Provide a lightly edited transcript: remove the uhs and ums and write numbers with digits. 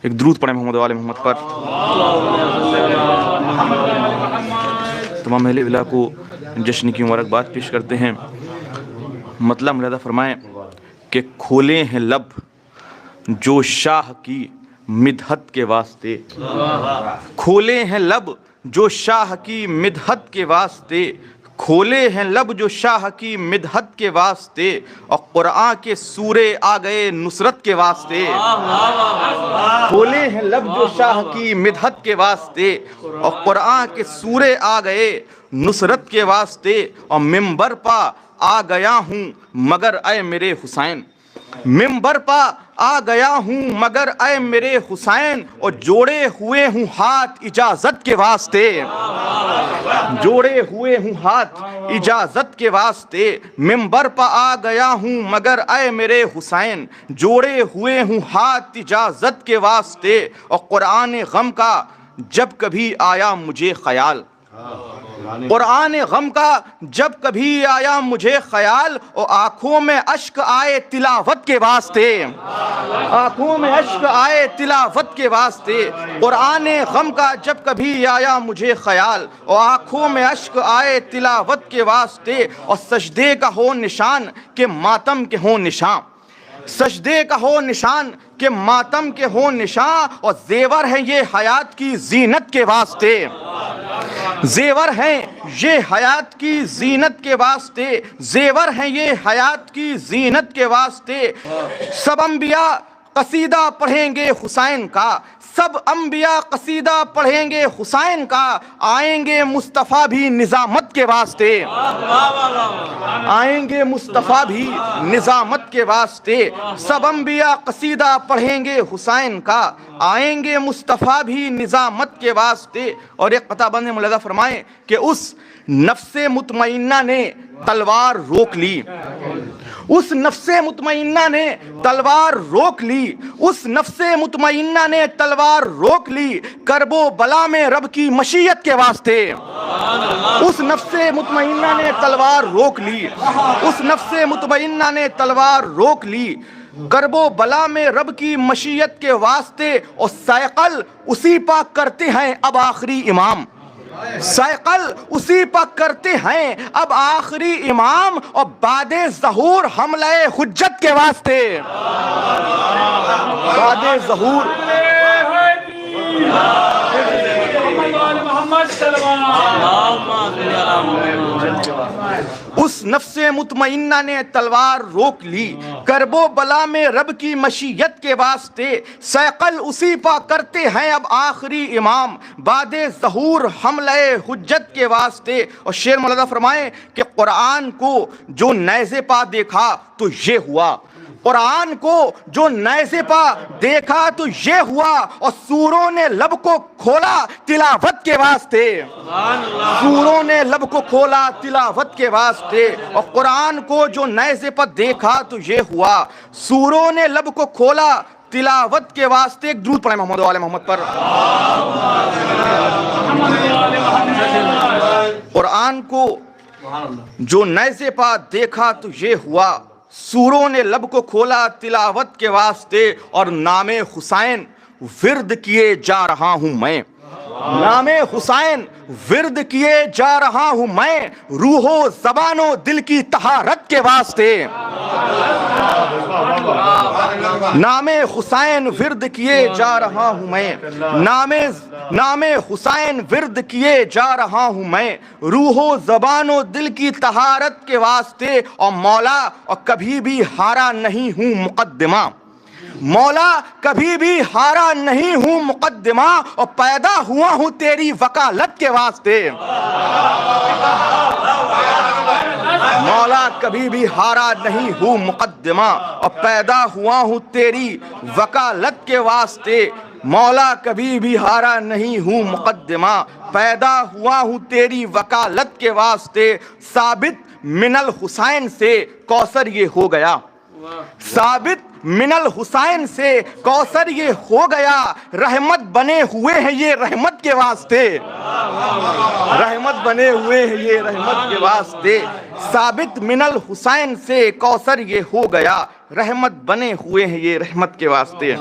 ایک درود پڑھیں محمد وآل محمد پر۔ تمام اہل ولا کو جشن کی مبارکباد پیش کرتے ہیں۔ مطلب ملاحظہ فرمائیں کہ کھولے ہیں لب جو شاہ کی مدحت کے واسطے، کھولے ہیں لب جو شاہ کی مدحت کے واسطے، کھولے ہیں لب جو شاہ کی مدحت کے واسطے، اور قرآن کے سورے آ گئے نصرت کے واسطے۔ کھولے ہیں لب جو شاہ کی مدحت کے واسطے، اور قرآن کے سورے آ گئے نصرت کے واسطے، اور ممبر پا آ گیا ہوں مگر اے میرے حسین، ممبر پا آ گیا ہوں مگر اے میرے حسین، اور جوڑے ہوئے ہوں ہاتھ اجازت کے واسطے، جوڑے ہوئے ہوں ہاتھ اجازت کے واسطے، ممبر پا آ گیا ہوں مگر اے میرے حسین، جوڑے ہوئے ہوں ہاتھ اجازت کے واسطے، اور قرآن غم کا جب کبھی آیا مجھے خیال، قرآن غم کا جب کبھی آیا مجھے خیال، اور آنکھوں میں اشک آئے تلاوت کے واسطے، آنکھوں میں اشک آئے تلاوت کے واسطے، قرآن غم کا جب کبھی آیا مجھے خیال، اور آنکھوں میں اشک آئے تلاوت کے واسطے، اور سجدے کا ہو نشان کہ ماتم کے ہوں نشان، سجدے کا ہو نشان کہ ماتم کے ہوں نشان، اور زیور ہیں یہ حیات کی زینت کے واسطے، زیور ہیں یہ حیات کی زینت کے واسطے، زیور ہیں یہ حیات کی زینت کے واسطے، سب انبیاء قصیدہ پڑھیں گے حسین کا، سب انبیاء قصیدہ پڑھیں گے حسین کا، آئیں گے مصطفیٰ بھی نظامت کے واسطے، آئیں گے مصطفیٰ بھی نظامت کے واسطے، سب انبیاء قصیدہ پڑھیں گے حسین کا، آئیں گے مصطفیٰ بھی نظامت کے واسطے۔ اور ایک قطع بند ملاحظہ فرمائیں کہ اس نفس مطمئنہ نے تلوار روک لی، اس نفس مطمئنہ نے تلوار روک لی، اس نفس مطمئنہ نے تلوار روک لی، کرب و بلا میں رب کی مشیت کے واسطے، اس نفس مطمئنہ نے تلوار روک لی، اس نفس مطمئنہ نے تلوار روک لی، کرب و بلا میں رب کی مشیت کے واسطے، اور سائقل اسی پا کرتے ہیں اب آخری امام، سائقل اسی پا کرتے ہیں اب آخری امام، اور بعد ظہور حملہ حجت کے واسطے، بعد ظہور اس نفس مطمئنہ نے تلوار روک لی، کرب و بلا میں رب کی مشیت کے واسطے، سائقل اسی پا کرتے ہیں اب آخری امام، بعد ظہور حملہ حجت کے واسطے۔ اور شعر ملاحظہ فرمائیں کہ قرآن کو جو نیزے پا دیکھا تو یہ ہوا، قرآن کو جو نیزے پا دیکھا تو یہ ہوا، اور سوروں نے لب کو کھولا تلاوت کے واسطے، سوروں نے لب کو کھولا تلاوت کے واسطے، اور قرآن کو جو نیزے پا دیکھا تو یہ ہوا، سوروں نے لب کو کھولا تلاوت کے واسطے۔ ایک درود پڑھیں محمد وآل محمد پر۔ قرآن کو جو نیزے پا دیکھا تو یہ ہوا، سوروں نے لب کو کھولا تلاوت کے واسطے، اور نام حسین ورد کیے جا رہا ہوں میں، نام حسین ورد کیے جا رہا ہوں میں، روح و زبان و دل کی طہارت کے واسطے، نام حسین ورد کیے جا رہا ہوں میں، نام حسین ورد کیے جا رہا ہوں میں، روح و زبان و دل کی طہارت کے واسطے، اور مولا اور کبھی بھی ہارا نہیں ہوں مقدمہ، مولا کبھی بھی ہارا نہیں ہوں مقدمہ، اور پیدا ہوا ہوں تیری وکالت کے واسطے، مولا کبھی بھی ہارا نہیں ہوں مقدمہ، اور پیدا ہوا ہوں تیری وکالت کے واسطے، مولا کبھی بھی ہارا نہیں ہوں مقدمہ، پیدا ہوا ہوں تیری وکالت کے واسطے، ثابت من الحسین سے کوثر یہ ہو گیا، ثابت من الحسین سے کوثر یہ ہو گیا، رحمت بنے ہوئے ہیں یہ رحمت کے واسطے، رحمت بنے ہوئے ہیں یہ رحمت کے واسطے، ثابت من الحسین سے کوثر یہ ہو گیا، رحمت بنے ہوئے ہیں یہ رحمت کے واسطے۔